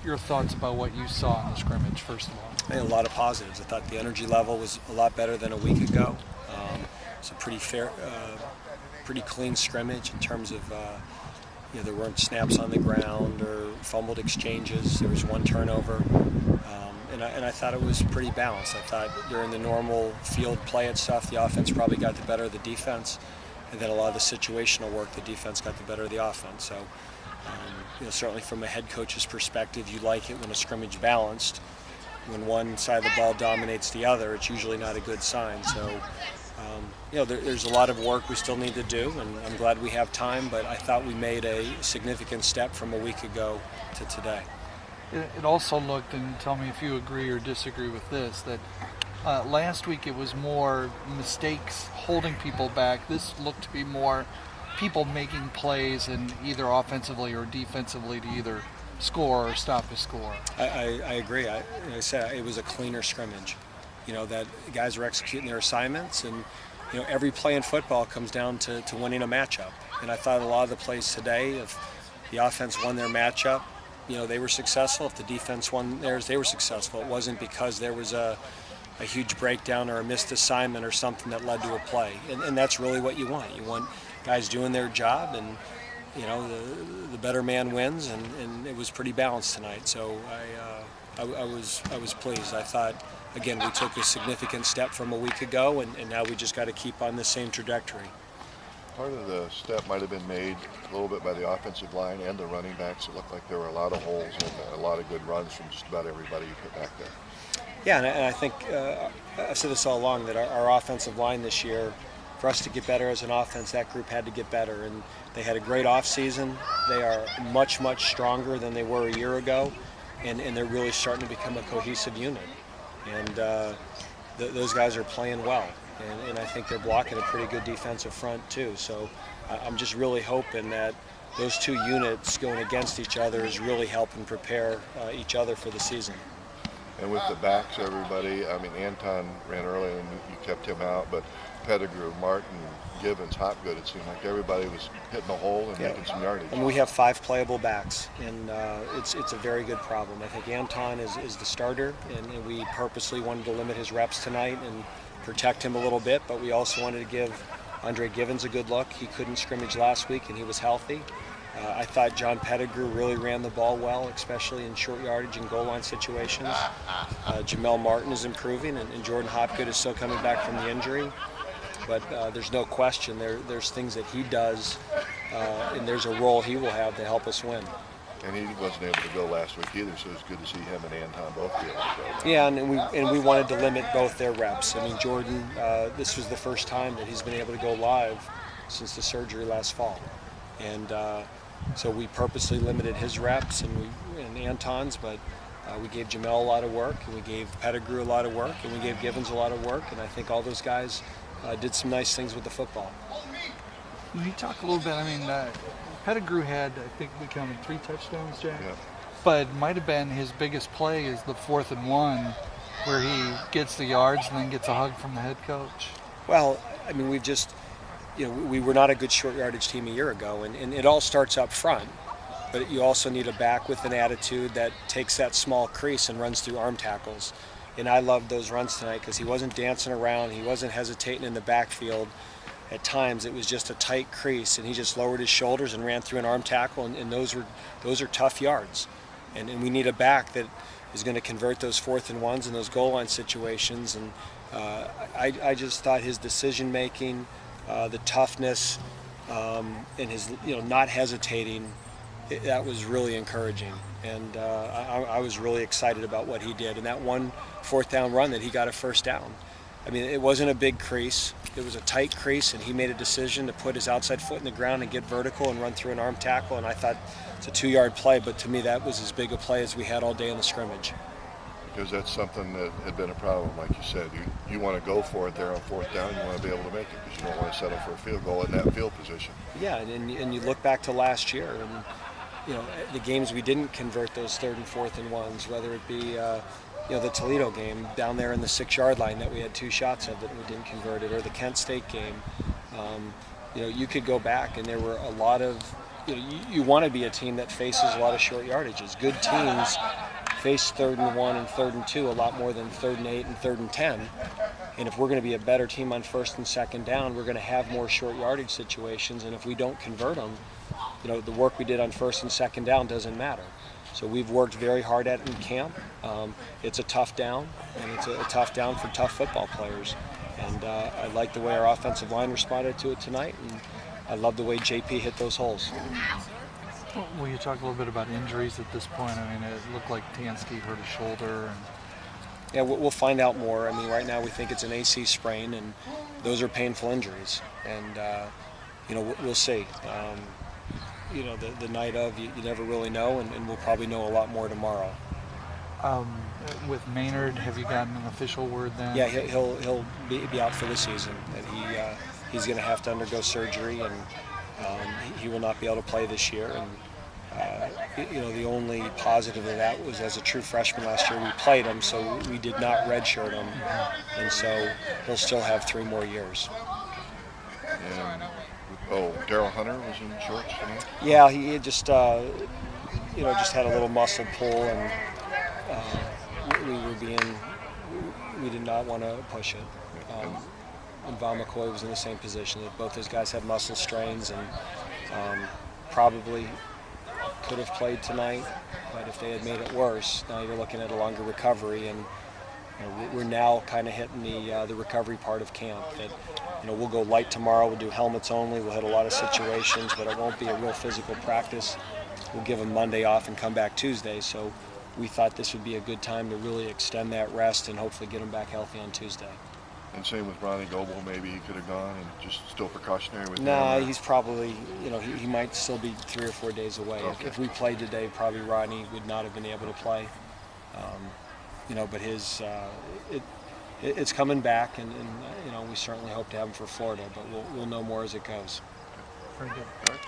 your thoughts about what you saw in the scrimmage, first of all. I had a lot of positives. I thought the energy level was a lot better than a week ago. It's a pretty fair, pretty clean scrimmage in terms of there weren't snaps on the ground or fumbled exchanges. There was one turnover, and I thought it was pretty balanced. I thought during the normal field play and stuff, the offense probably got the better of the defense, and then a lot of the situational work, the defense got the better of the offense. So, certainly from a head coach's perspective, you like it when a scrimmage balanced. When one side of the ball dominates the other, it's usually not a good sign. So, there's a lot of work we still need to do, and I'm glad we have time, but I thought we made a significant step from a week ago to today. It also looked, and tell me if you agree or disagree with this, that last week it was more mistakes holding people back. This looked to be more people making plays, and either offensively or defensively to either score or stop a score. I agree. Like I said, it was a cleaner scrimmage. That guys were executing their assignments, and every play in football comes down to winning a matchup. And I thought a lot of the plays today, if the offense won their matchup, they were successful. If the defense won theirs, they were successful. It wasn't because there was a huge breakdown or a missed assignment or something that led to a play. And that's really what you want. You want guys doing their job, and the better man wins, and it was pretty balanced tonight. So I was pleased. I thought, again, we took a significant step from a week ago, and now we just got to keep on the same trajectory. Part of the step might have been made a little bit by the offensive line and the running backs. It looked like there were a lot of holes and a lot of good runs from just about everybody you put back there. Yeah, and I think I've said this all along, that our offensive line this year, for us to get better as an offense, that group had to get better. And they had a great offseason. They are much, much stronger than they were a year ago, and they're really starting to become a cohesive unit. And those guys are playing well. And I think they're blocking a pretty good defensive front too. So I'm just really hoping that those two units going against each other is really helping prepare each other for the season. And with the backs, everybody, Anton ran early and you kept him out, but Pettigrew, Martin, Givens, Hopgood, it seemed like everybody was hitting a hole and making some yardage. And we have 5 playable backs, and it's a very good problem. I think Anton is the starter, and we purposely wanted to limit his reps tonight and protect him a little bit, but we also wanted to give Andre Givens a good look. He couldn't scrimmage last week, and he was healthy. I thought John Pettigrew really ran the ball well, especially in short yardage and goal line situations. Jamel Martin is improving, and Jordan Hopgood is still coming back from the injury. But there's no question there's things that he does, and there's a role he will have to help us win. And he wasn't able to go last week either, so it's good to see him and Anton both be able to go. Yeah, and we wanted to limit both their reps. Jordan, this was the first time that he's been able to go live since the surgery last fall. And so we purposely limited his reps and Anton's, but we gave Jamel a lot of work, and we gave Pettigrew a lot of work, and we gave Givens a lot of work, and I think all those guys did some nice things with the football. Can you talk a little bit, Pettigrew had, I think we counted 3 touchdowns, Jack? Yeah. But it might have been his biggest play is the 4th and 1, where he gets the yards and then gets a hug from the head coach. Well, we've just, we were not a good short yardage team a year ago, and it all starts up front. But you also need a back with an attitude that takes that small crease and runs through arm tackles. And I loved those runs tonight because he wasn't dancing around, he wasn't hesitating in the backfield. At times it was just a tight crease, and he just lowered his shoulders and ran through an arm tackle, and those are tough yards. And we need a back that is going to convert those 4th and 1s and those goal line situations. And I just thought his decision making, the toughness, and his not hesitating, that was really encouraging. And I was really excited about what he did. And that one 4th down run that he got a first down. It wasn't a big crease. It was a tight crease, and he made a decision to put his outside foot in the ground and get vertical and run through an arm tackle. And I thought it's a 2-yard play, but to me that was as big a play as we had all day in the scrimmage. Because that's something that had been a problem, like you said. You want to go for it there on 4th down. You want to be able to make it because you don't want to settle for a field goal in that field position. Yeah, and you look back to last year, and the games we didn't convert those 3rd and 4th and 1s, whether it be the Toledo game down there in the 6-yard line that we had 2 shots of that we didn't convert it, or the Kent State game. You could go back, and there were a lot of you want to be a team that faces a lot of short yardages. Good teams face 3rd and 1 and 3rd and 2 a lot more than 3rd and 8 and 3rd and 10. And if we're going to be a better team on 1st and 2nd down, we're going to have more short yardage situations. And if we don't convert them, the work we did on 1st and 2nd down doesn't matter. So we've worked very hard at it in camp. It's a tough down, and it's a tough down for tough football players. And I like the way our offensive line responded to it tonight, and I love the way JP hit those holes. Will you talk a little bit about injuries at this point? I mean, it looked like Tansky hurt his shoulder. And yeah, we'll find out more. I mean, right now we think it's an AC sprain, and those are painful injuries. And, we'll see. The night of, you never really know, and we'll probably know a lot more tomorrow. With Maynard, have you gotten an official word then? Yeah, he'll be out for the season. And he's going to have to undergo surgery, and he will not be able to play this year. And the only positive of that was, as a true freshman last year, we played him, so we did not redshirt him, and so he'll still have 3 more years. And Daryl Hunter was in shorts tonight? Yeah, he just just had a little muscle pull, and we did not want to push it. And Von McCoy was in the same position. Both those guys had muscle strains, and probably could have played tonight, but if they had made it worse, now you're looking at a longer recovery, and we're now kind of hitting the recovery part of camp. That we'll go light tomorrow. We'll do helmets only. We'll hit a lot of situations, but it won't be a real physical practice. We'll give them Monday off and come back Tuesday. So we thought this would be a good time to really extend that rest and hopefully get them back healthy on Tuesday. And same with Ronnie Goebel, maybe he could have gone and just still precautionary with him? No, he's probably, he might still be 3 or 4 days away. Okay. If we played today, probably Ronnie would not have been able to play. But it's coming back, and we certainly hope to have him for Florida, but we'll know more as it goes. Very good. All right.